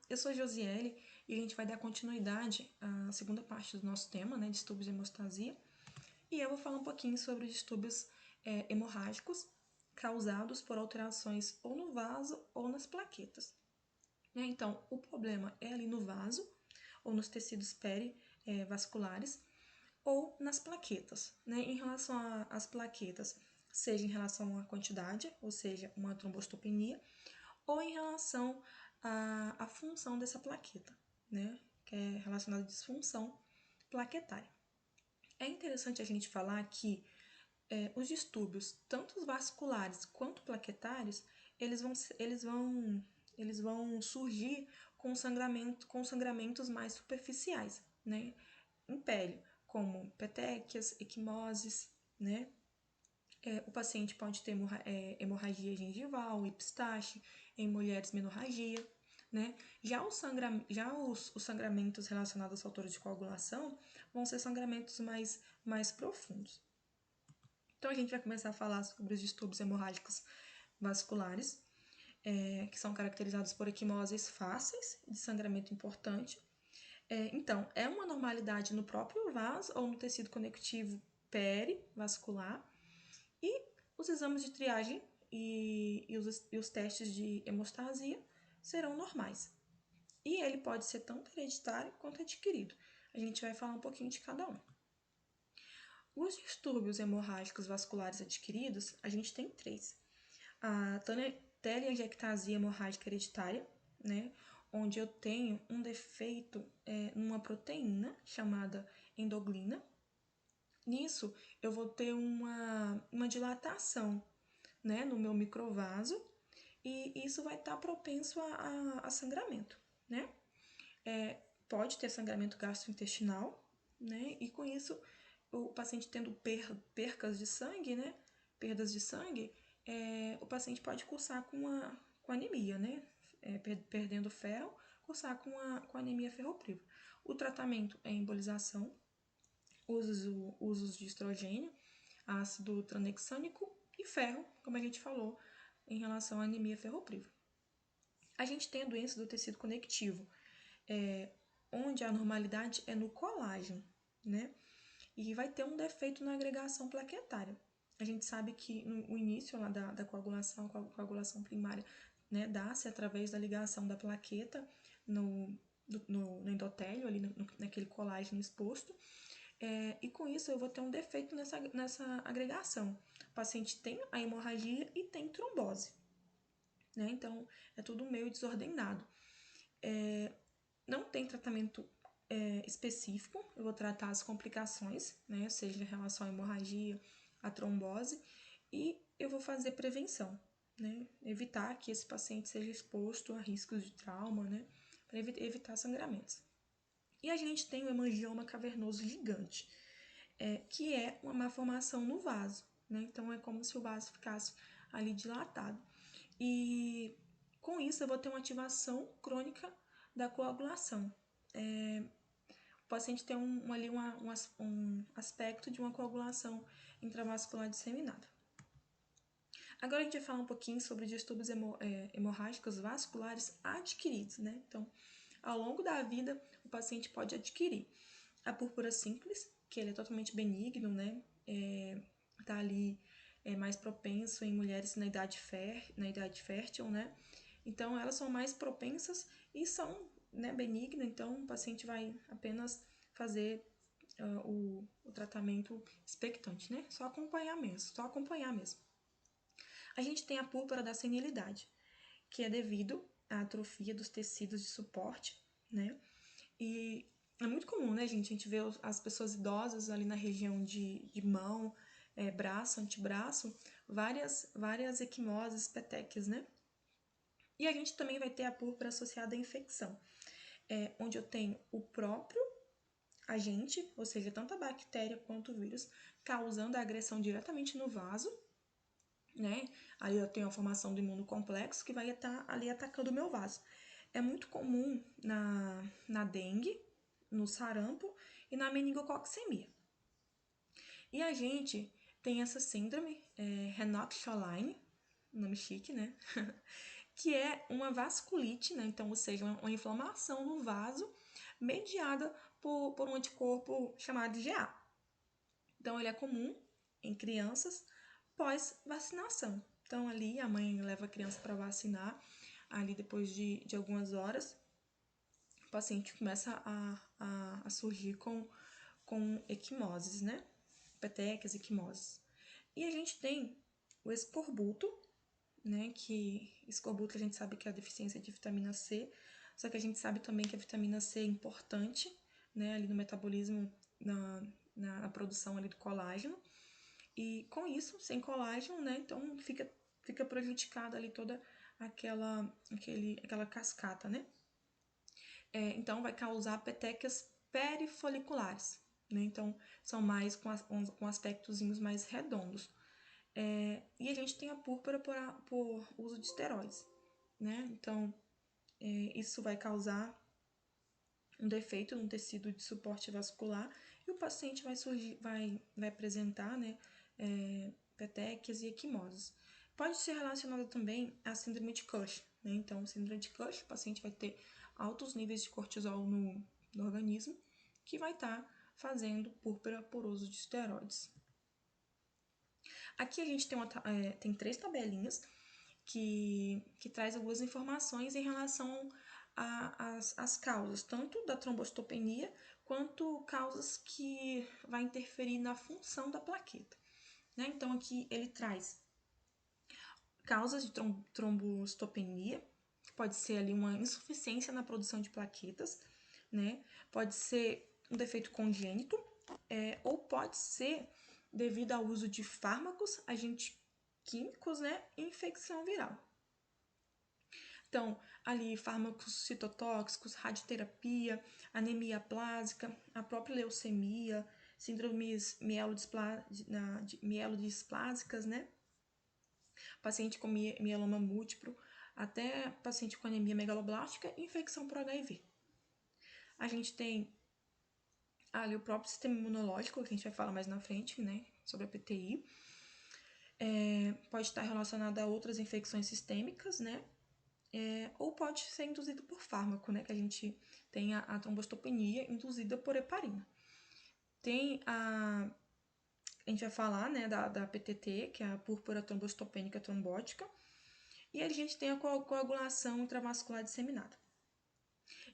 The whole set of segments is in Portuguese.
eu sou a Josiele e a gente vai dar continuidade à segunda parte do nosso tema, né, distúrbios de hemostasia. E eu vou falar um pouquinho sobre distúrbios hemorrágicos causados por alterações ou no vaso ou nas plaquetas. Então, o problema é ali no vaso ou nos tecidos perivasculares ou nas plaquetas. Em relação às plaquetas, seja em relação à quantidade, ou seja, uma trombocitopenia, ou em relação à função dessa plaqueta, que é relacionada à disfunção plaquetária. É interessante a gente falar que os distúrbios, tanto os vasculares quanto plaquetários, eles vão surgir com sangramentos mais superficiais, em pele, como petequias, equimoses, o paciente pode ter hemorragia gengival, epistaxe, em mulheres menorragia, Já os sangramentos relacionados aos fatores de coagulação vão ser sangramentos mais profundos. Então, a gente vai começar a falar sobre os distúrbios hemorrágicos vasculares, que são caracterizados por equimoses fáceis de sangramento importante. Então, é uma normalidade no próprio vaso ou no tecido conectivo perivascular, e os exames de triagem e os testes de hemostasia serão normais. E ele pode ser tanto hereditário quanto adquirido. A gente vai falar um pouquinho de cada um. Os distúrbios hemorrágicos vasculares adquiridos, a gente tem 3. A telangiectasia hemorrágica hereditária, onde eu tenho um defeito numa proteína chamada endoglina. Nisso, eu vou ter uma dilatação, no meu microvaso, e isso vai estar propenso a sangramento, Pode ter sangramento gastrointestinal, e com isso, o paciente tendo percas de sangue, perdas de sangue, o paciente pode cursar com anemia, perdendo ferro, cursar com anemia ferropriva. O tratamento é embolização, usos de estrogênio, ácido tranexâmico e ferro, como a gente falou, em relação à anemia ferropriva. A gente tem a doença do tecido conectivo, onde a normalidade é no colágeno, E vai ter um defeito na agregação plaquetária. A gente sabe que no início lá da coagulação, a coagulação primária, dá-se através da ligação da plaqueta no endotélio, ali naquele colágeno exposto, e com isso eu vou ter um defeito nessa agregação. O paciente tem a hemorragia e tem trombose, Então, é tudo meio desordenado. Não tem tratamento específico, eu vou tratar as complicações, seja em relação à hemorragia, à trombose, e eu vou fazer prevenção, evitar que esse paciente seja exposto a riscos de trauma, para evitar sangramentos. E a gente tem o hemangioma cavernoso gigante, que é uma malformação no vaso, Então, é como se o vaso ficasse ali dilatado. E com isso, eu vou ter uma ativação crônica da coagulação. O paciente tem um aspecto de uma coagulação intravascular disseminada. Agora a gente vai falar um pouquinho sobre distúrbios hemorrágicos vasculares adquiridos, Então, ao longo da vida, o paciente pode adquirir a púrpura simples, que ele é totalmente benigno, Tá ali mais propenso em mulheres na idade fértil, Então, elas são mais propensas e são benignas, então o paciente vai apenas fazer o tratamento expectante, Só acompanhar mesmo. A gente tem a púrpura da senilidade, que é devido à atrofia dos tecidos de suporte, E é muito comum, gente? A gente vê as pessoas idosas ali na região de mão, braço, antebraço, várias equimoses, petequias, E a gente também vai ter a púrpura associada à infecção, onde eu tenho o próprio agente, ou seja, tanto a bactéria quanto o vírus, causando a agressão diretamente no vaso, Aí eu tenho a formação do imunocomplexo que vai estar ali atacando o meu vaso. É muito comum na dengue, no sarampo e na meningococcemia. E a gente tem essa síndrome, Raynaud-Schlein, nome chique, que é uma vasculite, né? Então, ou seja, uma inflamação no vaso mediada por um anticorpo chamado IgA. Então, ele é comum em crianças pós-vacinação. Então, ali a mãe leva a criança para vacinar, ali depois de algumas horas, o paciente começa a surgir com equimoses, né? Petequias, equimoses. E a gente tem o escorbuto, né? Que escorbuto a gente sabe que é a deficiência de vitamina C, só que a gente sabe também que a vitamina C é importante, né? Ali no metabolismo, na produção ali do colágeno. E com isso, sem colágeno, né? Então fica prejudicada ali toda aquela cascata, né? Então vai causar petequias perifoliculares, né? Então são mais com aspectozinhos mais redondos. E a gente tem a púrpura por uso de esteroides, né? Então isso vai causar um defeito no tecido de suporte vascular e o paciente vai apresentar, né, petequias e equimoses. Pode ser relacionado também à síndrome de Cush, né? Então, síndrome de Cush, o paciente vai ter altos níveis de cortisol no organismo, que vai estar fazendo púrpura por uso de esteroides. Aqui a gente tem 3 tabelinhas que traz algumas informações em relação às causas, tanto da trombocitopenia quanto causas que vai interferir na função da plaqueta, né? Então aqui ele traz causas de trombocitopenia, que pode ser ali uma insuficiência na produção de plaquetas, né? Pode ser um defeito congênito, ou pode ser devido ao uso de fármacos, agentes químicos, né? E infecção viral. Então, ali fármacos citotóxicos, radioterapia, anemia plásica, a própria leucemia, síndromes mielodisplásicas, né? Paciente com mieloma múltiplo, até paciente com anemia megaloblástica e infecção por HIV. A gente tem ali o próprio sistema imunológico, que a gente vai falar mais na frente, né? Sobre a PTI. Pode estar relacionado a outras infecções sistêmicas, né? Ou pode ser induzido por fármaco, né? Que a gente tem a trombocitopenia induzida por heparina. Tem a gente vai falar, né, da PTT, que é a púrpura trombocitopênica trombótica, e a gente tem a coagulação intravascular disseminada.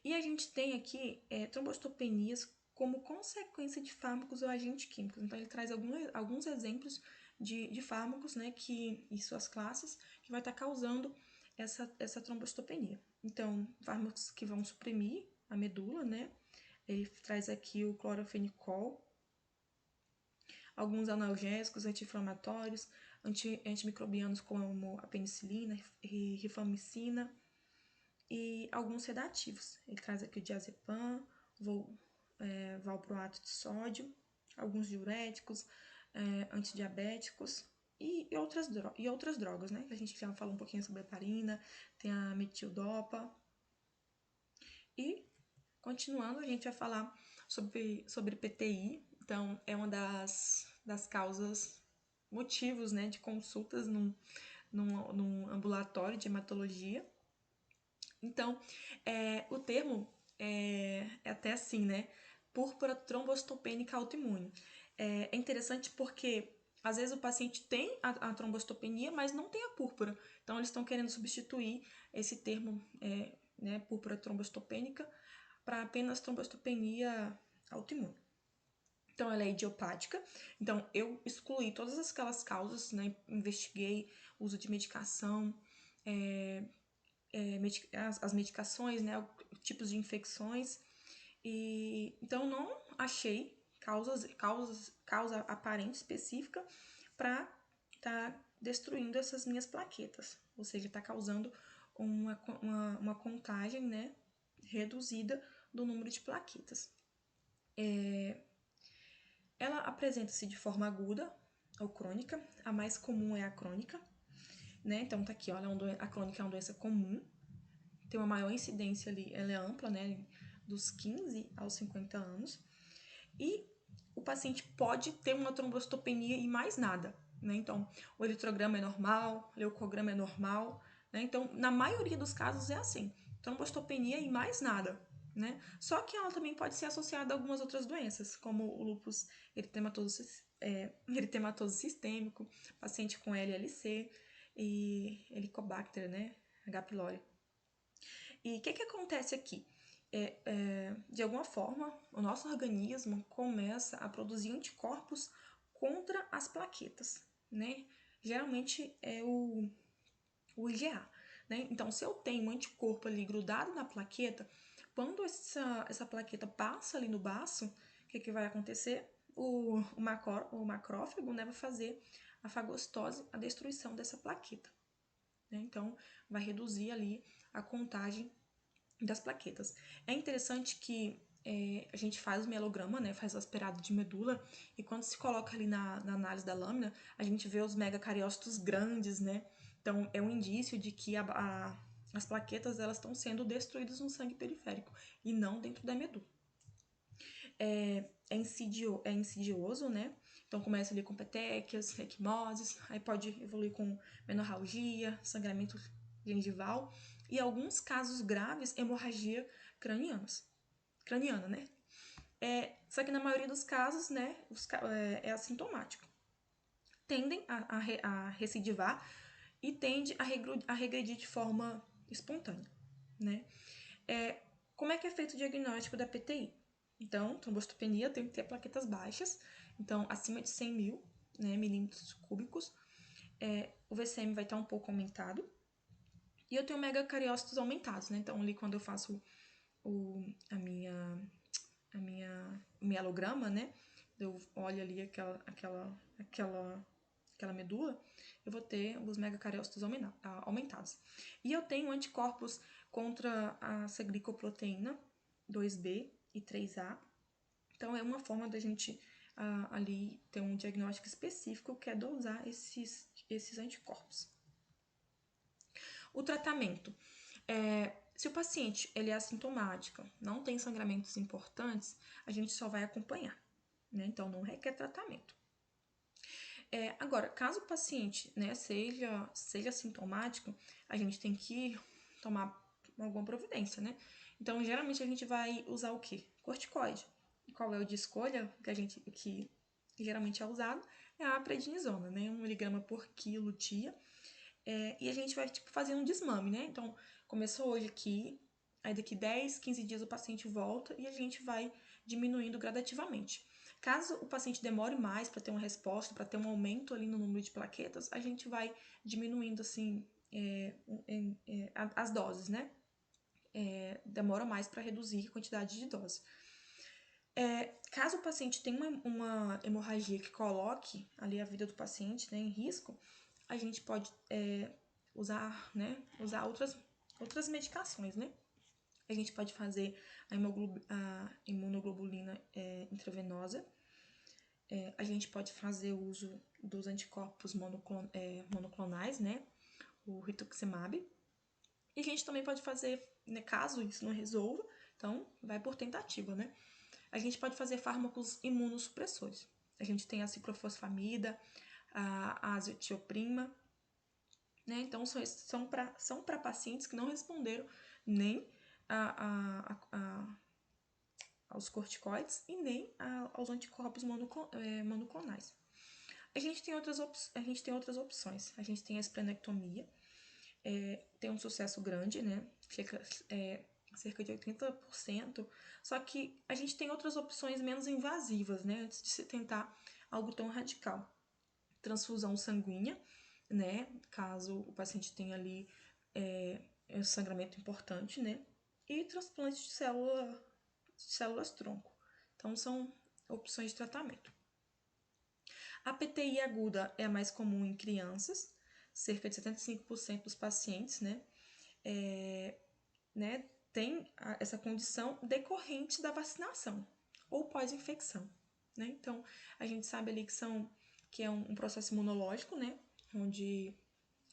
E a gente tem aqui trombocitopenias como consequência de fármacos ou agentes químicos. Então, ele traz alguns exemplos de fármacos, né, e suas classes, que vai estar causando essa trombocitopenia. Então, fármacos que vão suprimir a medula, né? Ele traz aqui o clorofenicol, alguns analgésicos, anti-inflamatórios, antimicrobianos como a penicilina, rifamicina e alguns sedativos. Ele traz aqui o diazepam, valproato de sódio, alguns diuréticos, antidiabéticos e outras drogas, né? A gente já falou um pouquinho sobre a heparina, tem a metildopa. E, continuando, a gente vai falar sobre PTI. Então, é uma das causas, motivos, né, de consultas num ambulatório de hematologia. Então, o termo é até assim, né? Púrpura trombocitopênica autoimune. É interessante porque às vezes o paciente tem a trombocitopenia, mas não tem a púrpura. Então, eles estão querendo substituir esse termo, né, púrpura trombocitopênica, para apenas trombocitopenia autoimune. Então, ela é idiopática. Então, eu excluí todas aquelas causas, né? Investiguei uso de medicação, as medicações, né? Tipos de infecções. E então, não achei causa aparente específica para estar destruindo essas minhas plaquetas. Ou seja, está causando uma contagem, né? Reduzida do número de plaquetas. Ela apresenta-se de forma aguda ou crônica. A mais comum é a crônica, né? Então tá aqui, olha, a crônica é uma doença comum, tem uma maior incidência ali, ela é ampla, né? Dos 15 aos 50 anos. E o paciente pode ter uma trombocitopenia e mais nada, né? Então, o eritrograma é normal, o leucograma é normal, né? Então, na maioria dos casos é assim. Trombocitopenia e mais nada, né? Só que ela também pode ser associada a algumas outras doenças, como o lúpus eritematoso sistêmico, paciente com LLC e Helicobacter, né? H. pylori. E o que acontece aqui? De alguma forma, o nosso organismo começa a produzir anticorpos contra as plaquetas, né? Geralmente é o IgA, né? Então, se eu tenho um anticorpo ali grudado na plaqueta, quando essa plaqueta passa ali no baço, o que vai acontecer? O macrófago, né, vai fazer a fagocitose, a destruição dessa plaqueta, né? Então, vai reduzir ali a contagem das plaquetas. É interessante que a gente faz o mielograma, né, faz o aspirado de medula, e quando se coloca ali na análise da lâmina, a gente vê os megacariócitos grandes, né? Então, é um indício de que as plaquetas elas estão sendo destruídas no sangue periférico e não dentro da medula. É insidioso, né? Então, começa ali com petequias, equimoses, aí pode evoluir com menorragia, sangramento gengival e alguns casos graves, hemorragia craniana, né? Só que na maioria dos casos, né, é assintomático. Tendem a recidivar e tende a regredir de forma espontânea, né? Como é que é feito o diagnóstico da PTI? Então, trombocitopenia tem que ter plaquetas baixas, então acima de 100 mil, né, milímetros cúbicos. O VCM vai estar um pouco aumentado. E eu tenho megacariócitos aumentados, né? Então, ali quando eu faço a minha mielograma, né? Eu olho ali aquela medula, eu vou ter os megacariócitos aumentados. E eu tenho anticorpos contra a glicoproteína 2B e 3A. Então, é uma forma da gente ali ter um diagnóstico específico que é dosar esses anticorpos. O tratamento. Se o paciente ele é assintomático, não tem sangramentos importantes, a gente só vai acompanhar, né? Então, não requer tratamento. Agora, caso o paciente, né, seja sintomático, a gente tem que tomar alguma providência, né? Então, geralmente a gente vai usar o quê? Corticoide. E qual é o de escolha que geralmente é usado? É a prednisona, né? 1 mg por quilo dia. E a gente vai, fazer um desmame, né? Então, começou hoje aqui, aí daqui 10, 15 dias o paciente volta e a gente vai diminuindo gradativamente. Caso o paciente demore mais para ter uma resposta, para ter um aumento ali no número de plaquetas, a gente vai diminuindo, assim, as doses, né? Demora mais para reduzir a quantidade de dose. Caso o paciente tenha uma hemorragia que coloque ali a vida do paciente, né, em risco, a gente pode usar outras medicações, né? A gente pode fazer a imunoglobulina intravenosa. A gente pode fazer o uso dos anticorpos monoclonais, né? O rituximab. E a gente também pode fazer, né, caso isso não resolva, então vai por tentativa, né? A gente pode fazer fármacos imunossupressores. A gente tem a ciclofosfamida, a azatioprina, né? Então, são para pacientes que não responderam nem aos corticoides e nem aos anticorpos monoclonais. A gente tem outras opções. A gente tem a esplenectomia, tem um sucesso grande, né? Cerca de 80%. Só que a gente tem outras opções menos invasivas, né? Antes de se tentar algo tão radical. Transfusão sanguínea, né? Caso o paciente tenha ali um sangramento importante, né? E transplante de células tronco. Então, são opções de tratamento. A PTI aguda é a mais comum em crianças, cerca de 75% dos pacientes, né, tem essa condição decorrente da vacinação ou pós-infecção, né? Então, a gente sabe ali que é um processo imunológico, né, onde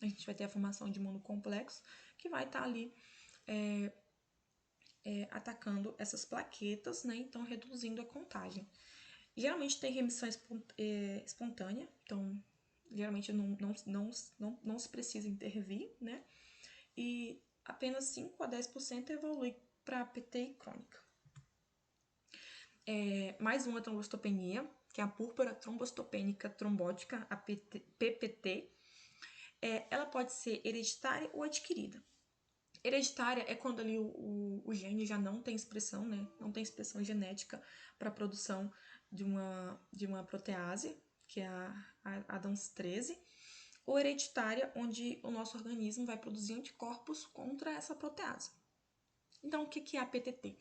a gente vai ter a formação de imunocomplexo que vai estar ali atacando essas plaquetas, né, então reduzindo a contagem. Geralmente tem remissão espontânea, então geralmente não se precisa intervir, né? e apenas 5 a 10% evolui para PTI crônica. Mais uma trombocitopenia, que é a púrpura trombocitopênica trombótica, a PPT. Ela pode ser hereditária ou adquirida. Hereditária é quando ali o gene já não tem expressão, né? Não tem expressão genética para a produção de uma protease, que é a DANS13, ou hereditária, onde o nosso organismo vai produzir anticorpos contra essa protease. Então, o que é a PTT?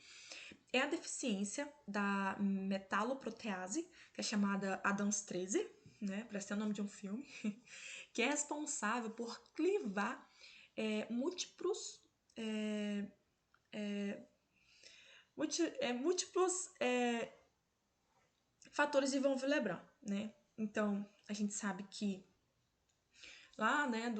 É a deficiência da metaloprotease, que é chamada ADAMS13, né? Parece até o nome de um filme, que é responsável por clivar múltiplos fatores de von Willebrand, né? Então, a gente sabe que lá, né,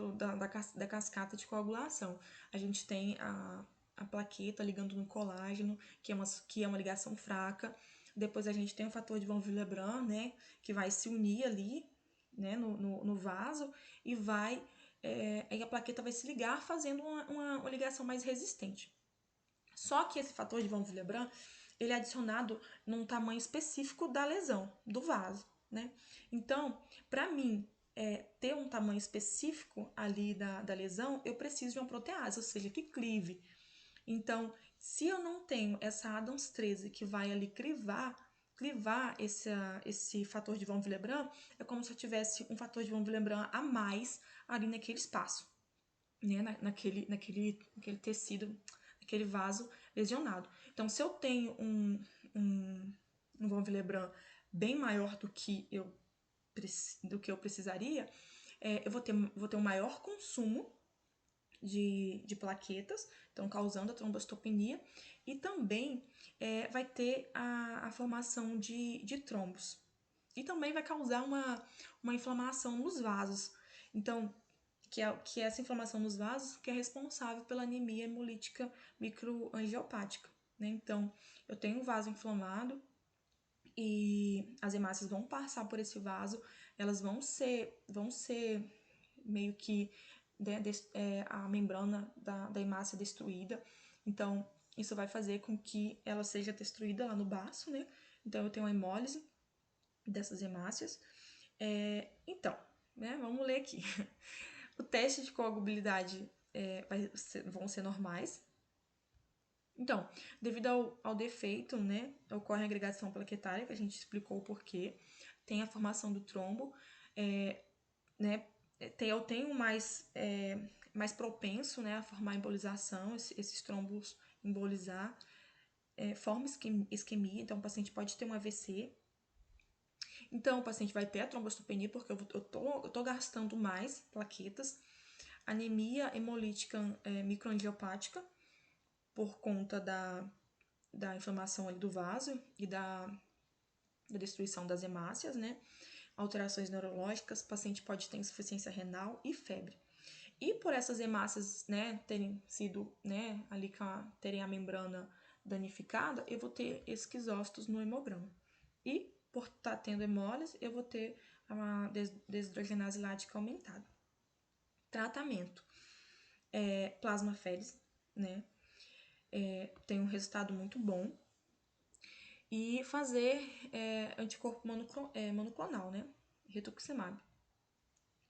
da cascata de coagulação, a gente tem a plaqueta ligando no colágeno, que é uma ligação fraca. Depois a gente tem o fator de von Willebrand, né, que vai se unir ali, né, no vaso e aí a plaqueta vai se ligar fazendo uma ligação mais resistente. Só que esse fator de von Willebrand, ele é adicionado num tamanho específico da lesão, do vaso, né? Então, para mim ter um tamanho específico ali da lesão, eu preciso de uma protease, ou seja, que clive. Então, se eu não tenho essa ADAMS13 que vai ali clivar esse fator de von Willebrand, é como se eu tivesse um fator de von Willebrand a mais ali naquele espaço, né? naquele tecido, naquele vaso lesionado. Então, se eu tenho um von Willebrand bem maior do que eu precisaria, eu vou ter um maior consumo de plaquetas, então causando a trombocitopenia, e também vai ter a formação de trombos. E também vai causar uma inflamação nos vasos. Então, que é essa inflamação nos vasos que é responsável pela anemia hemolítica microangiopática, né? Então, eu tenho um vaso inflamado e as hemácias vão passar por esse vaso, elas vão ser meio que a membrana da hemácia destruída. Então, isso vai fazer com que ela seja destruída lá no baço, né? Então, eu tenho uma hemólise dessas hemácias. Então, né, vamos ler aqui. O teste de coagulabilidade vão ser normais. Então, devido ao defeito, né, ocorre a agregação plaquetária, que a gente explicou o porquê, tem a formação do trombo, né, eu tenho mais propenso, né, a formar embolização, esses trombos embolizar, forma isquemia, então o paciente pode ter um AVC. Então, o paciente vai ter a trombocitopenia porque eu tô gastando mais plaquetas, anemia hemolítica microangiopática, por conta da inflamação ali do vaso e da destruição das hemácias, né? Alterações neurológicas, o paciente pode ter insuficiência renal e febre. E por essas hemácias, né, terem sido, né, ali terem a membrana danificada, eu vou ter esquizócitos no hemograma. E por estar tendo hemólise, eu vou ter a desidrogenase lática aumentada. Tratamento. Plasmaférese, né? Tem um resultado muito bom. E fazer anticorpo monoclonal, né? Rituximab.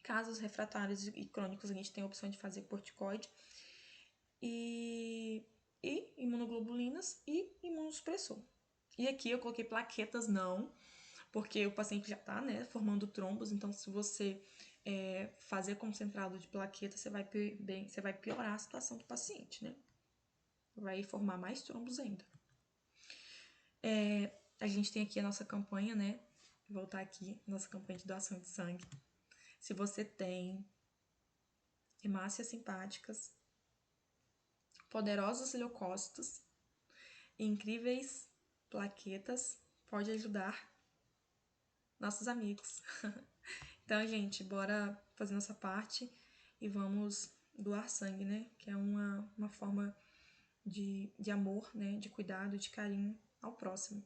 Casos refratários e crônicos, a gente tem a opção de fazer corticoide e imunoglobulinas e imunossupressor. E aqui eu coloquei plaquetas não, porque o paciente já está, né, formando trombos, então se você fazer concentrado de plaqueta, você vai piorar a situação do paciente, né? Vai formar mais trombos ainda. A gente tem aqui a nossa campanha, né? Vou voltar aqui, nossa campanha de doação de sangue. Se você tem hemácias simpáticas, poderosos leucócitos e incríveis plaquetas, pode ajudar nossos amigos. Então, gente, bora fazer nossa parte e vamos doar sangue, né? Que é uma forma de amor, né? De cuidado, de carinho ao próximo.